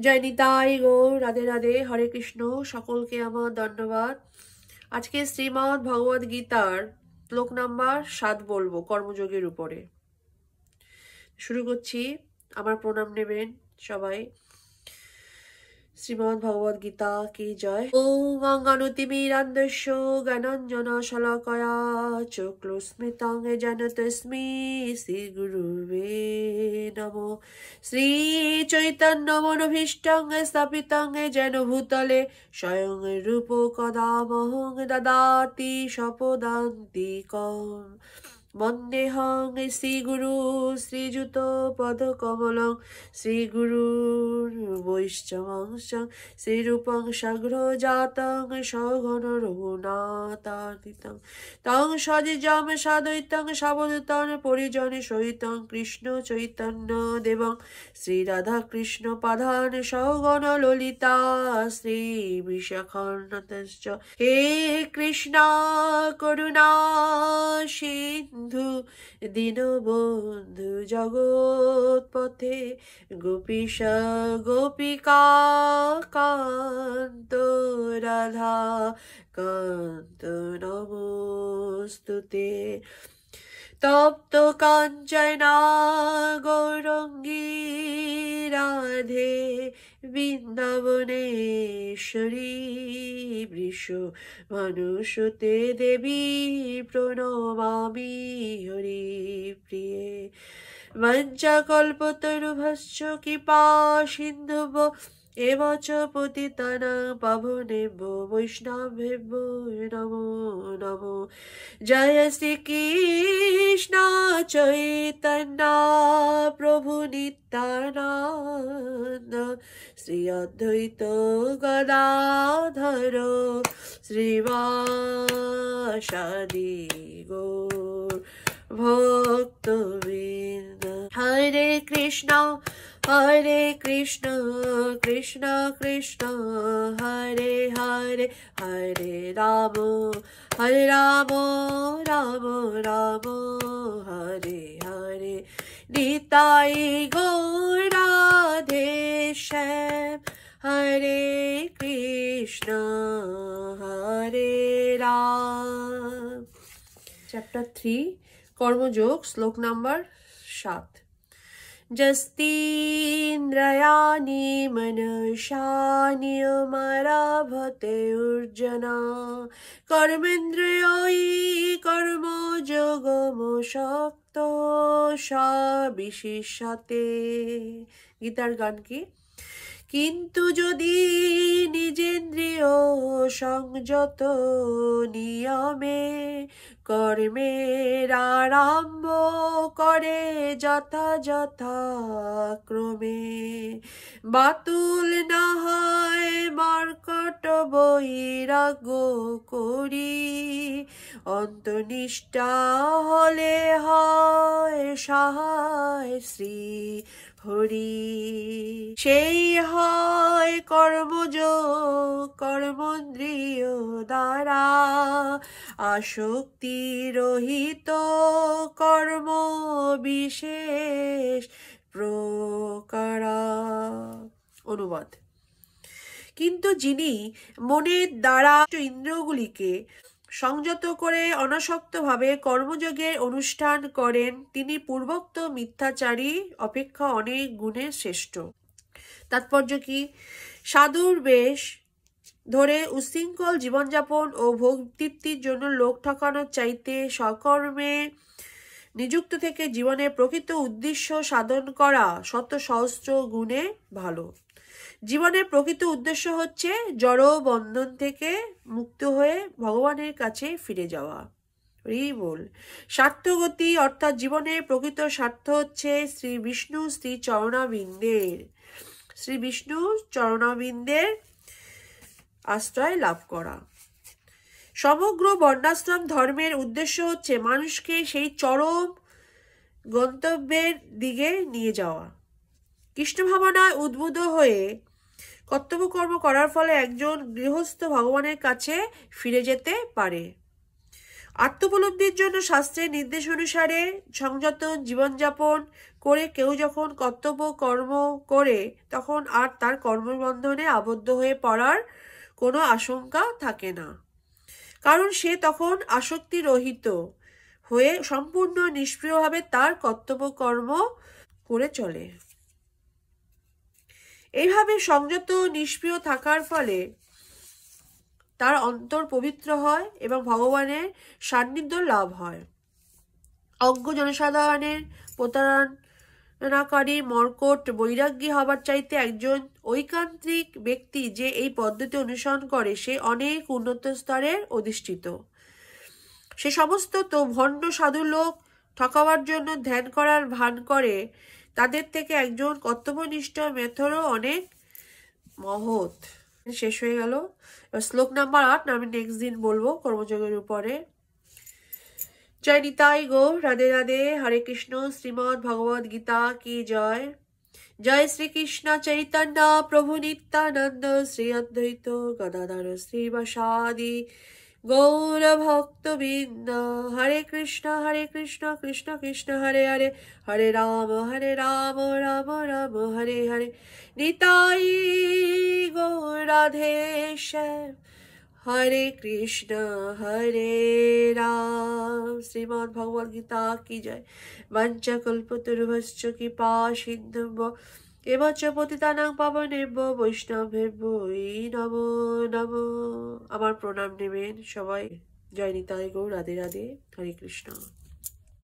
জয় নিতাই গৌর, রাধে রাধে, হরে কৃষ্ণ। সকলকে আমার ধন্যবাদ। আজকে শ্রীমদ্ ভগবদ গীতার শ্লোক নাম্বার 7 বলবো কর্মযোগের উপরে। শুরু করছি, আমার প্রণাম নেবেন সবাই। শ্রীমদ্ ভগবদ গীতা কি জয়। ওম অজ্ঞানতিমিরান্ধস্য জ্ঞানাঞ্জন শলাকয়া চক্ষুস্মিতাং যেন তস্मै শ্রী গুরুবে নমো। শ্রী চৈতন্য মনোভীষ্টং স্থাপিতং যেন ভূতলে স্বয়ং রূপ কদা মহং দদাতি স্বপদান্তিকং। বন্দেহং শ্রীগুরু শ্রীযুত পদকমলং শ্রীগুরুর বৈষ্ণবংশং শ্রীরূপং সাগ্রজাতং সঘন রঘুনাথাতীতং তং সজিজম সাদ্বৈতং সাবধূতং পরিজনে সহিতং কৃষ্ণ চৈতন্য দেবং শ্রীরাধা কৃষ্ণ পাদান সগণ ললিতা শ্রী বিশাখান্বিতশ্চ। হে কৃষ্ণ করুণা সিন্ধু দীনবন্ধু জগৎপথে গোপীশ গোপিকা কান্ত রাধা কান্ত নমস্তুতে। তপ্ত কাঞ্চনা গৌরাঙ্গী রাধে বৃন্দাবনেশ্বরী বৃষ মনুষ্যতে দেবী প্রণমামি হরি প্রিয়ে। মঞ্চকল্পতরুভশ্চ কৃপা সিন্ধুভ এব চ পতিতানাং পাবনেভ্যো বৈষ্ণবেভ্যো নমো নমো। জয় শ্রী কৃষ্ণ চৈতন্য প্রভু নিত্যানন্দ শ্রী অদ্বৈত গদাধর শ্রীবাসাদি গৌর ভক্তবৃন্দ। হরে কৃষ্ণ কৃষ্ণ কৃষ্ণ হরে হরে, হরে রাম রাম রাম হরে হরে। নিতাই গৌর রাধে শ্যাম, হরে কৃষ্ণ হরে রাম। চ্যাপ্টার 3 কর্মযোগ, শ্লোক নাম্বার 7। যস্তীন্দ্রয়ানি মনসানি মারাভতে অর্জুনা কর্মেন্দ্রিয়ৈ কর্মযোগমশক্ত সবিশিষ্যতে। গীতার গান কি? কিন্তু যদি নিজেন্দ্রিয় সংযত নিয়মে কর্মের আরম্ভ করে যথাক্রমে, বাতুল না হয় মর্কট বৈরাগ্য করি, অন্তনিষ্ঠা হলে হয় সহায় শ্রী হরি। সেই হয় কর্মযোগ কর্মেন্দ্রিয় দ্বারা আসক্তি রহিত কর্ম বিশেষ প্রকারা। অনুবাদ: কিন্তু যিনি মনের দ্বারা ইন্দ্রিয়গুলিকে সংযত করে অনাসক্তভাবে কর্মযোগের অনুষ্ঠান করেন, তিনি পূর্বোক্ত মিথ্যাচারী অপেক্ষা অনেক গুণে শ্রেষ্ঠ। তাৎপর্য কি? সাধুর বেশ ধরে উচ্ছৃঙ্খল জীবনযাপন ও ভোগ তৃপ্তির জন্য লোক ঠকানোর চাইতে সকর্মে নিযুক্ত থেকে জীবনের প্রকৃত উদ্দেশ্য সাধন করা শত সহস্র গুণে ভালো। জীবনের প্রকৃত উদ্দেশ্য হচ্ছে জড় বন্ধন থেকে মুক্ত হয়ে ভগবানের কাছে ফিরে যাওয়া। বল স্বার্থগতি অর্থাৎ জীবনের প্রকৃত স্বার্থ হচ্ছে শ্রী বিষ্ণু চরণাবিন্দের আশ্রয় লাভ করা। সমগ্র বর্ণাশ্রম ধর্মের উদ্দেশ্য হচ্ছে মানুষকে সেই চরম গন্তব্যের দিকে নিয়ে যাওয়া। কৃষ্ণ ভাবনায় উদ্বুদ্ধ হয়ে কর্তব্যকর্ম করার ফলে একজন গৃহস্থ ভগবানের কাছে ফিরে যেতে পারে। আত্মোপলব্ধির জন্য শাস্ত্রের নির্দেশ অনুসারে সংযত জীবনযাপন করে কেউ যখন কর্তব্য কর্ম করে তখন আর তার কর্মবন্ধনে আবদ্ধ হয়ে পড়ার কোনো আশঙ্কা থাকে না, কারণ সে তখন আসক্তি রহিত হয়ে সম্পূর্ণ নিষ্ক্রিয়ভাবে তার কর্তব্য কর্ম করে চলে। এইভাবে সংযত নিষ্ক্রিয় থাকার ফলে তার অন্তর পবিত্র হয় এবং ভগবানের সান্নিধ্য লাভ হয়। অজ্ঞ জনসাধারণের প্রতারণাকারী মর্কট বৈরাগ্যী হবার চাইতে একজন ঐকান্তিক ব্যক্তি যে এই পদ্ধতি অনুসরণ করে সে অনেক উন্নত স্তরের অধিষ্ঠিত। সে সমস্ত তো ভণ্ড সাধু লোক ঠকাবার জন্য ধ্যান করার ভান করে, তাদের থেকে একজন কর্তব্যনিষ্ঠ মেথরও অনেক মহৎ। শেষ হয়ে গেল। শ্লোক নাম্বার 8 আমি নেক্সট দিন বলবো কর্মযোগের উপরে। জয় নিতাই গৌর, রাধে রাধে, হরে কৃষ্ণ। শ্রীমদ্ ভগবদ গীতা কি জয়। জয় শ্রীকৃষ্ণ চৈতন্য প্রভু নিত্যানন্দ, শ্রী অদ্বৈত গদাধর শ্রীবাসাদি গৌর ভক্তবৃন্দ। হরে কৃষ্ণ কৃষ্ণ কৃষ্ণ হরে হরে, হরে রাম রাম রাম হরে হরে। নিতাই গৌর রাধে শ্যাম, হরে কৃষ্ণ হরে রাম। শ্রীমদ্ ভগবদ গীতা কি জয়। বাঞ্ছাকল্পতরুভশ্চ কৃপা সিন্ধুম্ভ এবচ পতিতানাং পাবনেভ্যো বৈষ্ণবেভ্যো নমো নমো। আমার প্রণাম নেবেন সবাই। জয় নিতাই গৌর, রাধে রাধে, হরে কৃষ্ণ।